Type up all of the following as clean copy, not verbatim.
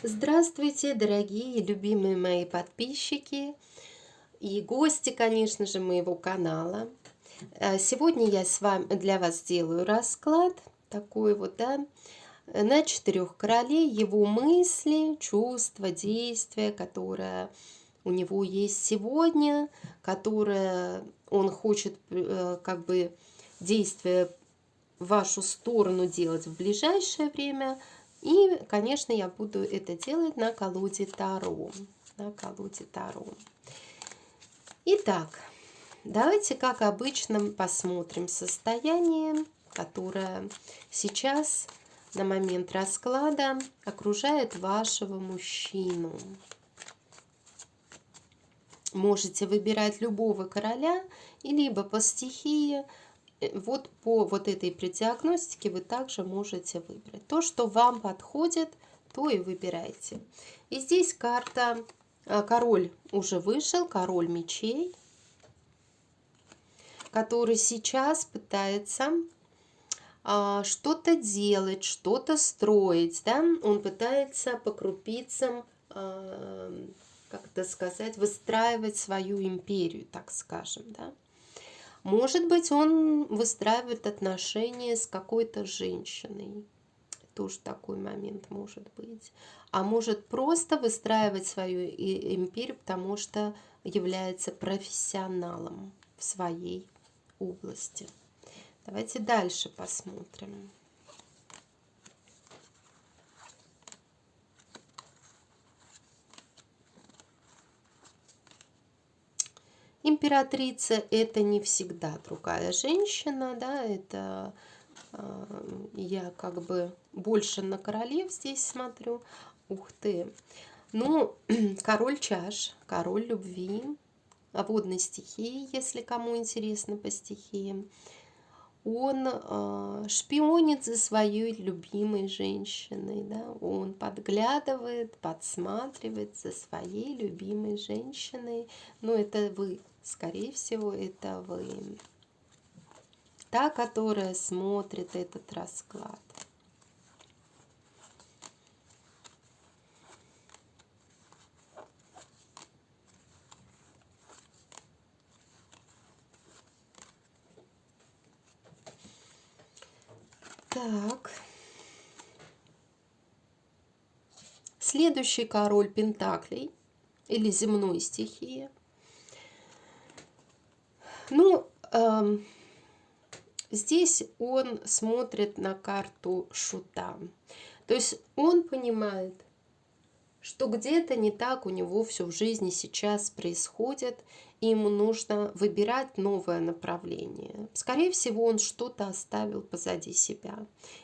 Здравствуйте, дорогие, любимые мои подписчики и гости, конечно же, моего канала. Сегодня я для вас сделаю расклад такой вот, да, на четырех королей, его мысли, чувства, действия, которые у него есть сегодня, которые он хочет как бы действия в вашу сторону делать в ближайшее время. И, конечно, я буду это делать на колоде Таро. На колоде Таро. Итак, давайте, как обычно, посмотрим состояние, которое сейчас, на момент расклада, окружает вашего мужчину. Можете выбирать любого короля, и либо по стихии. Вот по вот этой предиагностике вы также можете выбрать. То, что вам подходит, то и выбирайте. И здесь карта, король уже вышел, король мечей, который сейчас пытается что-то делать, что-то строить. Да? Он пытается по крупицам, как это сказать, выстраивать свою империю, так скажем, да. Может быть, он выстраивает отношения с какой-то женщиной. Тоже такой момент может быть. А может просто выстраивать свою империю, потому что является профессионалом в своей области. Давайте дальше посмотрим. Императрица – это не всегда другая женщина, да, это я как бы больше на королев здесь смотрю. Ух ты! Ну, король чаш, король любви, водной стихии, если кому интересно по стихиям. Он шпионит за своей любимой женщиной, да? Он подглядывает, подсматривает за своей любимой женщиной. Но это вы, скорее всего, это вы. Та, которая смотрит этот расклад. Так. Следующий король пентаклей или земной стихии. Ну, здесь он смотрит на карту шута. То есть он понимает, что где-то не так у него все в жизни сейчас происходит, и ему нужно выбирать новое направление. Скорее всего, он что-то оставил позади себя,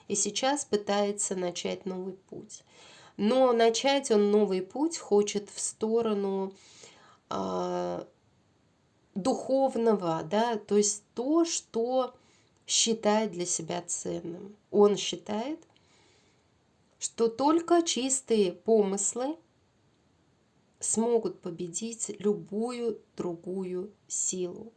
и сейчас пытается начать новый путь. Но начать он новый путь хочет в сторону духовного, да, то есть то, что считает для себя ценным. Он считает, что только чистые помыслы смогут победить любую другую силу.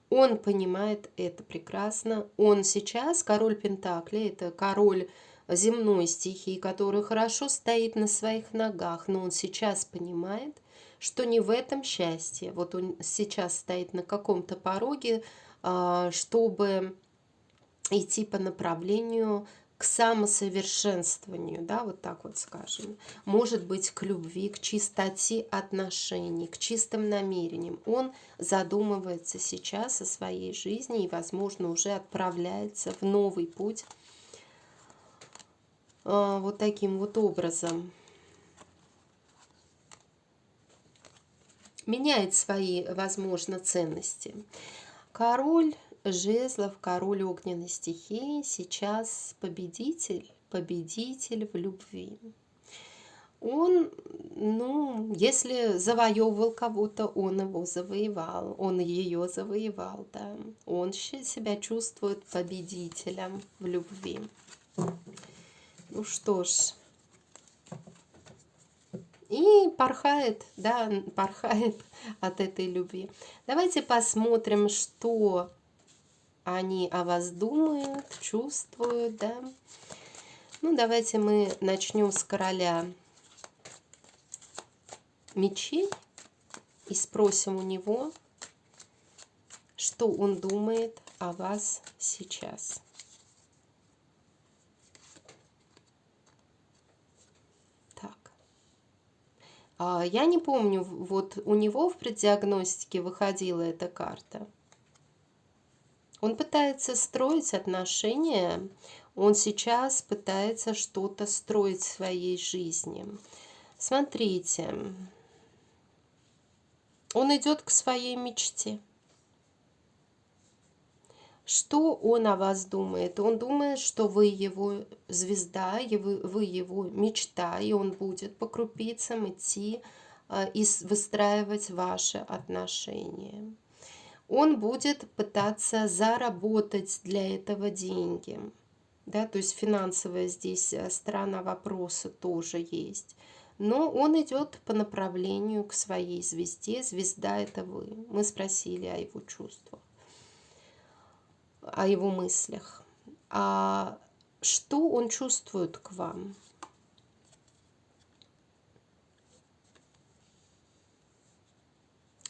Он понимает это прекрасно. Он сейчас король Пентаклей, это король земной стихии, который хорошо стоит на своих ногах, но он сейчас понимает, что не в этом счастье. Вот он сейчас стоит на каком-то пороге, чтобы идти по направлению к самосовершенствованию, да, вот так вот скажем. Может быть, к любви, к чистоте отношений, к чистым намерениям. Он задумывается сейчас о своей жизни и, возможно, уже отправляется в новый путь вот таким вот образом. Меняет свои, возможно, ценности. Король жезлов, король огненной стихии, сейчас победитель, победитель в любви. Он, ну, если завоевывал кого-то, он его завоевал, он ее завоевал, да. Он себя чувствует победителем в любви. Ну что ж, и порхает, да, порхает от этой любви. Давайте посмотрим, что они о вас думают, чувствуют, да. Ну, давайте мы начнем с короля мечей и спросим у него, что он думает о вас сейчас. Так. Я не помню, вот у него в преддиагностике выходила эта карта. Он пытается строить отношения, он сейчас пытается что-то строить в своей жизни. Смотрите, он идет к своей мечте. Что он о вас думает? Он думает, что вы его звезда, и вы его мечта, и он будет по крупицам идти и выстраивать ваши отношения. Он будет пытаться заработать для этого деньги. Да, то есть финансовая здесь сторона вопроса тоже есть. Но он идет по направлению к своей звезде. Звезда — это вы. Мы спросили о его чувствах, о его мыслях. А что он чувствует к вам?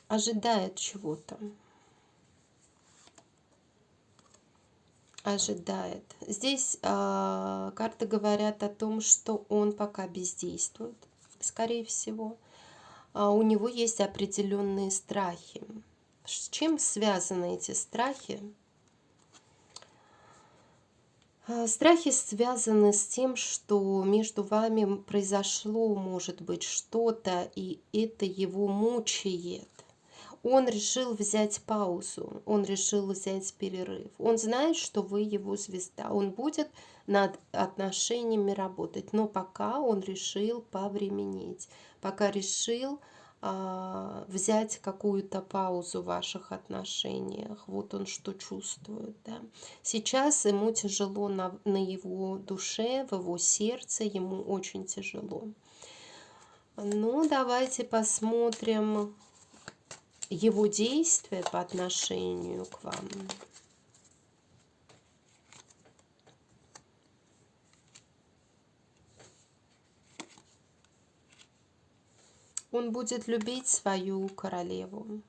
Ожидает чего-то. Ожидает. Здесь карты говорят о том, что он пока бездействует, скорее всего. У него есть определенные страхи. С чем связаны эти страхи? Страхи связаны с тем, что между вами произошло, может быть, что-то, и это его мучает. Он решил взять паузу, он решил взять перерыв. Он знает, что вы его звезда, он будет над отношениями работать, но пока он решил повременить, пока решил взять какую-то паузу в ваших отношениях. Вот он что чувствует. Да? Сейчас ему тяжело на его душе, в его сердце, ему очень тяжело. Ну, давайте посмотрим его действия по отношению к вам. Он будет любить свою королеву.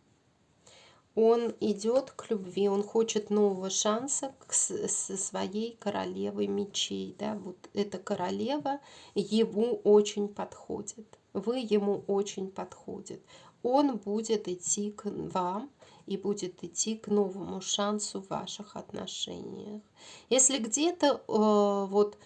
Он идет к любви, он хочет нового шанса со своей королевой мечей. Да? Вот эта королева ему очень подходит. Вы ему очень подходит. Он будет идти к вам и будет идти к новому шансу в ваших отношениях. Если где-то вот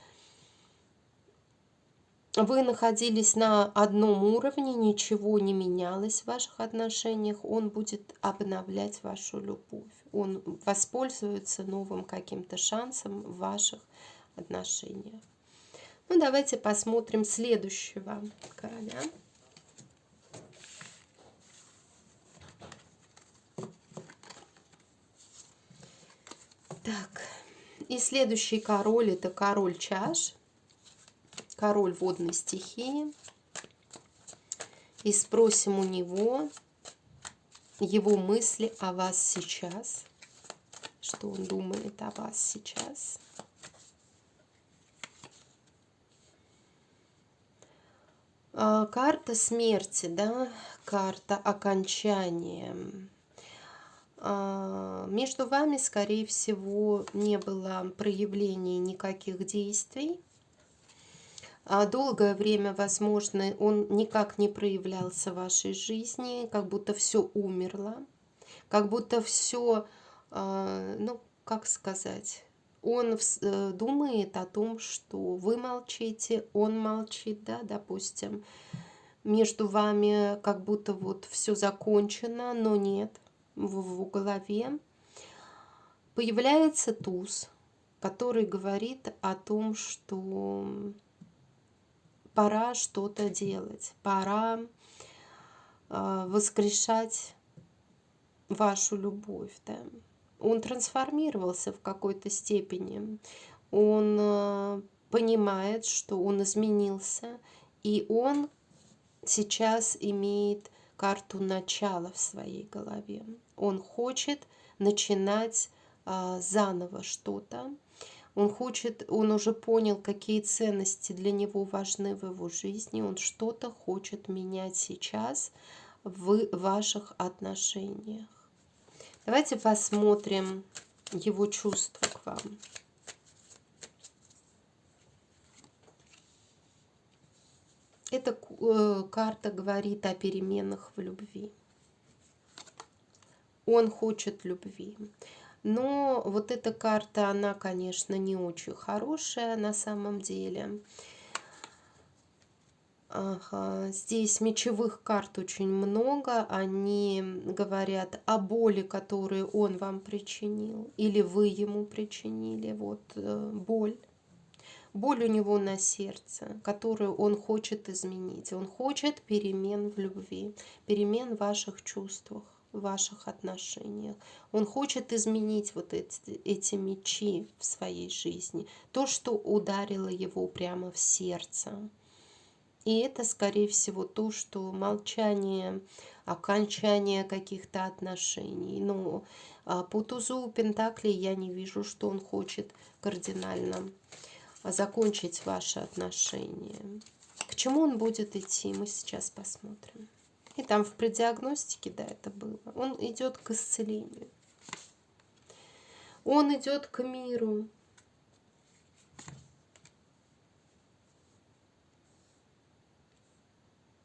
вы находились на одном уровне, ничего не менялось в ваших отношениях, он будет обновлять вашу любовь. Он воспользуется новым каким-то шансом в ваших отношениях. Ну, давайте посмотрим следующего короля. Так, и следующий король — это король чаш. Король водной стихии. И спросим у него его мысли о вас сейчас. Что он думает о вас сейчас. Карта смерти, да, карта окончания. Между вами, скорее всего, не было проявления никаких действий. Долгое время, возможно, он никак не проявлялся в вашей жизни, как будто все умерло, как будто все, ну, как сказать, он думает о том, что вы молчите, он молчит, да, допустим, между вами как будто вот все закончено, но нет, в голове появляется туз, который говорит о том, что пора что-то делать, пора воскрешать вашу любовь. Да? Он трансформировался в какой-то степени, он понимает, что он изменился, и он сейчас имеет карту начала в своей голове. Он хочет начинать заново что-то. Он уже понял, какие ценности для него важны в его жизни. Он что-то хочет менять сейчас в ваших отношениях. Давайте посмотрим его чувства к вам. Эта карта говорит о переменах в любви. Он хочет любви. Но вот эта карта, она, конечно, не очень хорошая на самом деле. Ага. Здесь мечевых карт очень много. Они говорят о боли, которую он вам причинил, или вы ему причинили. Вот боль. Боль у него на сердце, которую он хочет изменить. Он хочет перемен в любви, перемен в ваших чувствах, в ваших отношениях. Он хочет изменить вот эти мечи в своей жизни. То, что ударило его прямо в сердце. И это, скорее всего, то, что молчание, окончание каких-то отношений. Но по тузу Пентаклей я не вижу, что он хочет кардинально закончить ваши отношения. К чему он будет идти, мы сейчас посмотрим. И там в предиагностике, да, это было. Он идет к исцелению. Он идет к миру.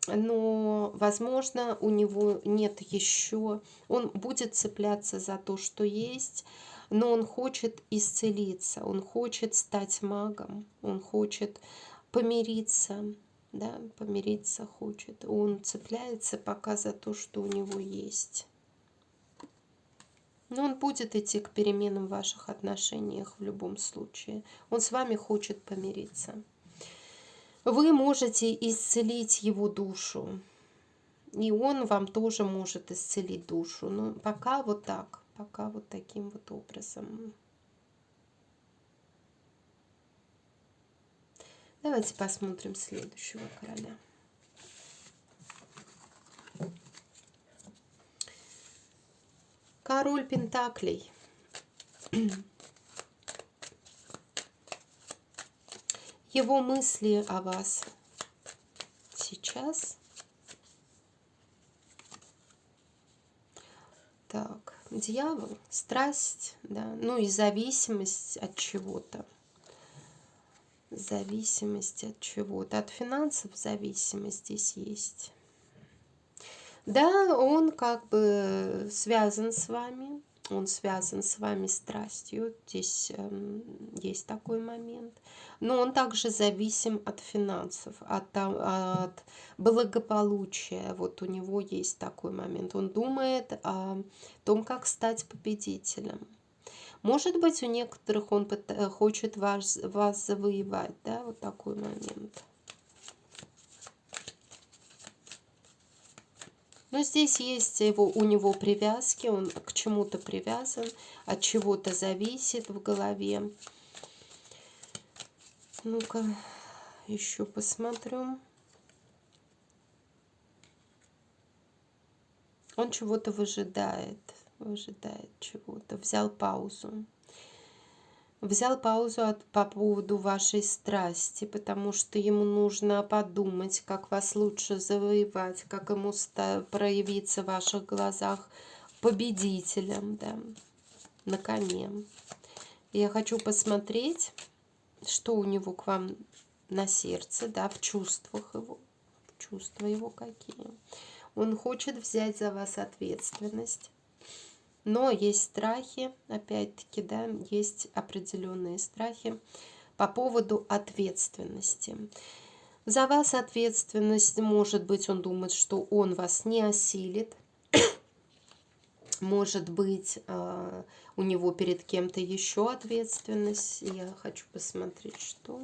Но, возможно, у него нет еще... Он будет цепляться за то, что есть, но он хочет исцелиться, он хочет стать магом, он хочет помириться, да, помириться хочет. Он цепляется пока за то, что у него есть. Но он будет идти к переменам в ваших отношениях в любом случае. Он с вами хочет помириться. Вы можете исцелить его душу. И он вам тоже может исцелить душу. Но пока вот так. Пока вот таким вот образом. Давайте посмотрим следующего короля. Король Пентаклей. Его мысли о вас сейчас. Так, дьявол, страсть, да, ну и зависимость от чего-то. Зависимость от чего-то. От финансов зависимость здесь есть. Да, он как бы связан с вами. Он связан с вами страстью. Здесь есть такой момент. Но он также зависим от финансов, от благополучия. Вот у него есть такой момент. Он думает о том, как стать победителем. Может быть, у некоторых он хочет вас завоевать. Да, вот такой момент. Но здесь есть у него привязки, он к чему-то привязан, от чего-то зависит в голове. Ну-ка, еще посмотрю. Он чего-то выжидает чего-то. Взял паузу. Взял паузу по поводу вашей страсти, потому что ему нужно подумать, как вас лучше завоевать, как ему проявиться в ваших глазах победителем, да, на коне. Я хочу посмотреть, что у него к вам на сердце, да, в чувствах его, чувства его какие. Он хочет взять за вас ответственность. Но есть страхи, опять-таки, да, есть определенные страхи по поводу ответственности. За вас ответственность, может быть, он думает, что он вас не осилит. Может быть, у него перед кем-то еще ответственность. Я хочу посмотреть, что...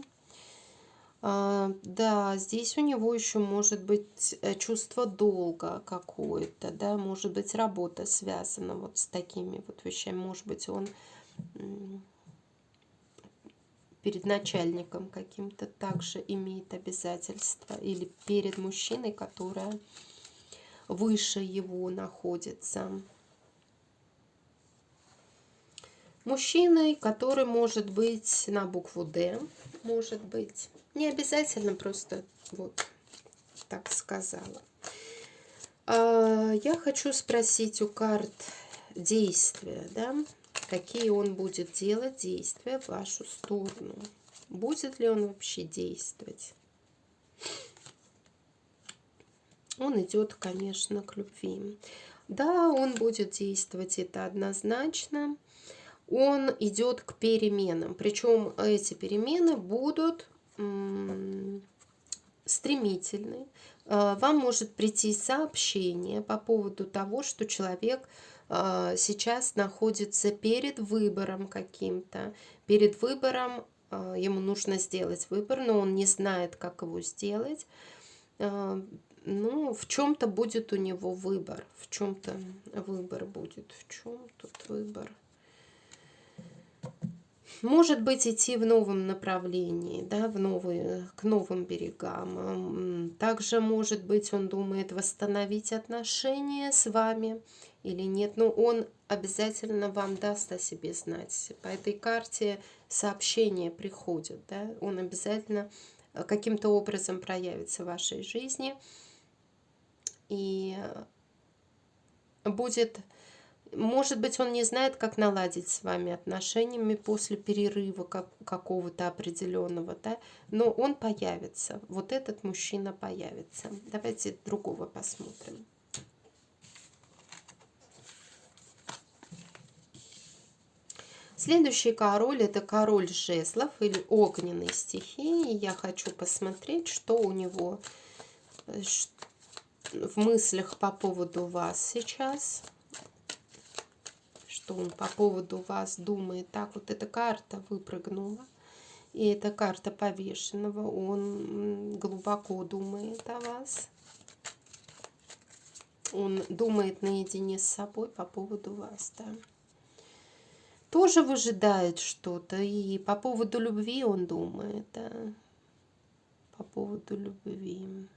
Да, здесь у него еще может быть чувство долга какое-то, да, может быть работа связана вот с такими вот вещами, может быть он перед начальником каким-то также имеет обязательства или перед мужчиной, которая выше его находится. Мужчиной, который может быть на букву «Д», может быть. Не обязательно, просто вот так сказала. Я хочу спросить у карт действия, да? Какие он будет делать действия в вашу сторону. Будет ли он вообще действовать? Он идет, конечно, к любви. Да, он будет действовать, это однозначно. Он идет к переменам. Причем эти перемены будут стремительны. Вам может прийти сообщение по поводу того, что человек сейчас находится перед выбором каким-то. Перед выбором ему нужно сделать выбор, но он не знает, как его сделать. Ну, в чем-то будет у него выбор. В чем-то выбор будет. В чем тут выбор? Может быть, идти в новом направлении, да, к новым берегам. Также, может быть, он думает восстановить отношения с вами или нет. Но он обязательно вам даст о себе знать. По этой карте сообщения приходят. Да? Он обязательно каким-то образом проявится в вашей жизни. И будет... Может быть, он не знает, как наладить с вами отношениями после перерыва какого-то определенного, да, но он появится. Вот этот мужчина появится. Давайте другого посмотрим. Следующий король — это король жезлов или огненной стихии. Я хочу посмотреть, что у него в мыслях по поводу вас сейчас. Что он по поводу вас думает. Так, вот эта карта выпрыгнула. И это карта повешенного. Он глубоко думает о вас. Он думает наедине с собой по поводу вас, да. Тоже выжидает что-то. И по поводу любви он думает, да. По поводу любви.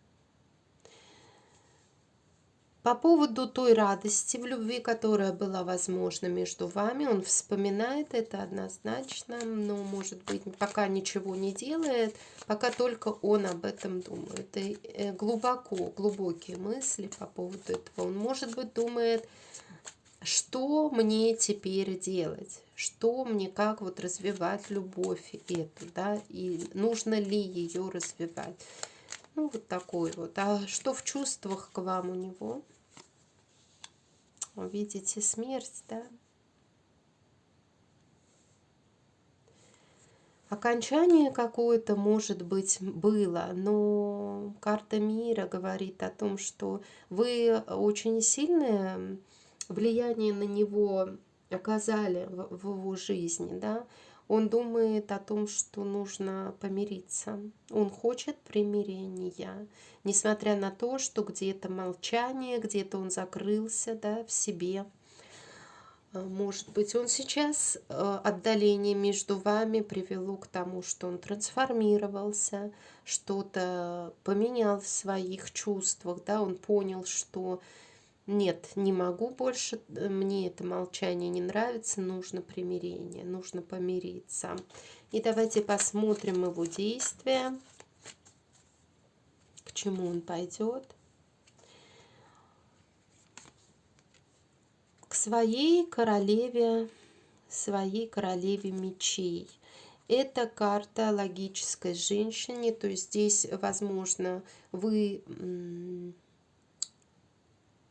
По поводу той радости в любви, которая была возможна между вами, он вспоминает это однозначно, но, может быть, пока ничего не делает, пока только он об этом думает. И глубокие мысли по поводу этого. Он, может быть, думает, что мне теперь делать, что мне, как вот развивать любовь эту, да, и нужно ли ее развивать. Ну, вот такой вот. А что в чувствах к вам у него? Видите, смерть, да? Окончание какое-то, может быть, было, но карта мира говорит о том, что вы очень сильное влияние на него оказали в его жизни, да? Он думает о том, что нужно помириться. Он хочет примирения, несмотря на то, что где-то молчание, где-то он закрылся, да, в себе. Может быть, он сейчас отдаление между вами привело к тому, что он трансформировался, что-то поменял в своих чувствах, да, он понял, что нет, не могу больше, мне это молчание не нравится, нужно примирение, нужно помириться. И давайте посмотрим его действия, к чему он пойдет. К своей королеве мечей. Это карта логической женщине, то есть здесь, возможно, вы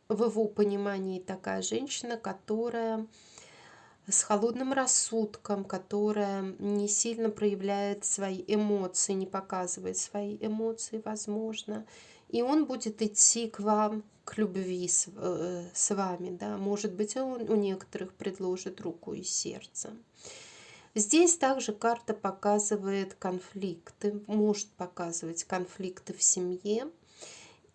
в его понимании такая женщина, которая с холодным рассудком, которая не сильно проявляет свои эмоции, не показывает свои эмоции, возможно. И он будет идти к вам, к любви с вами, да. Может быть, он у некоторых предложит руку и сердце. Здесь также карта показывает конфликты, может показывать конфликты в семье.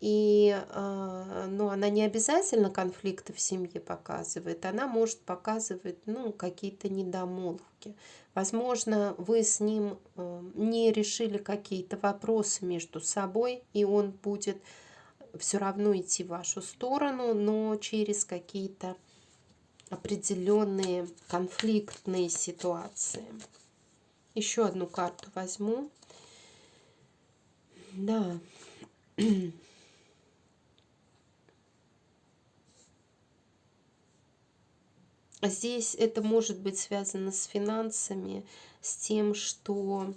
И ну, она не обязательно конфликты в семье показывает, она может показывать какие-то недомолвки. Возможно, вы с ним не решили какие-то вопросы между собой, и он будет все равно идти в вашу сторону, но через какие-то определенные конфликтные ситуации. Еще одну карту возьму. Да. Здесь это может быть связано с финансами, с тем, что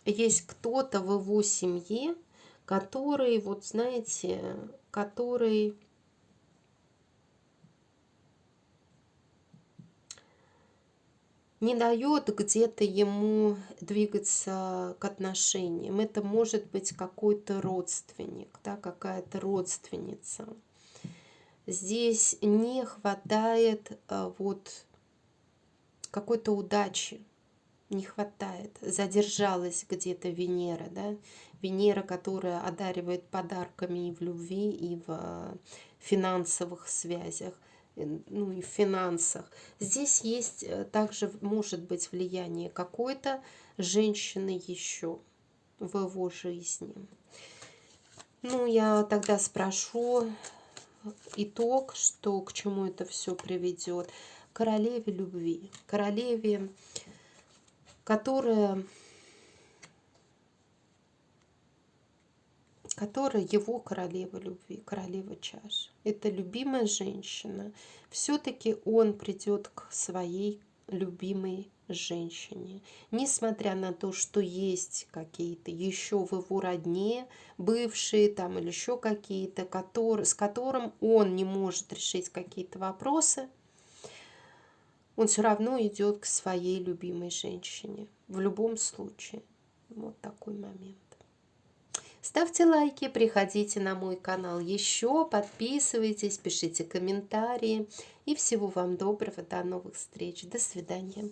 есть кто-то в его семье, который, вот знаете, который не дает где-то ему двигаться к отношениям. Это может быть какой-то родственник, да, какая-то родственница. Здесь не хватает вот какой-то удачи, не хватает. Задержалась где-то Венера, да? Венера, которая одаривает подарками и в любви, и в финансовых связях, ну и в финансах. Здесь есть также, может быть, влияние какой-то женщины еще в его жизни. Ну, я тогда спрошу итог, что к чему это все приведет. Королеве любви, королеве, которая его королева любви, королева чаш. Это любимая женщина. Все-таки он придет к своей любимой женщине. Несмотря на то, что есть какие-то еще в его родне, бывшие там или еще какие-то, с которым он не может решить какие-то вопросы, он все равно идет к своей любимой женщине. В любом случае. Вот такой момент. Ставьте лайки, приходите на мой канал еще, подписывайтесь, пишите комментарии. И всего вам доброго, до новых встреч. До свидания.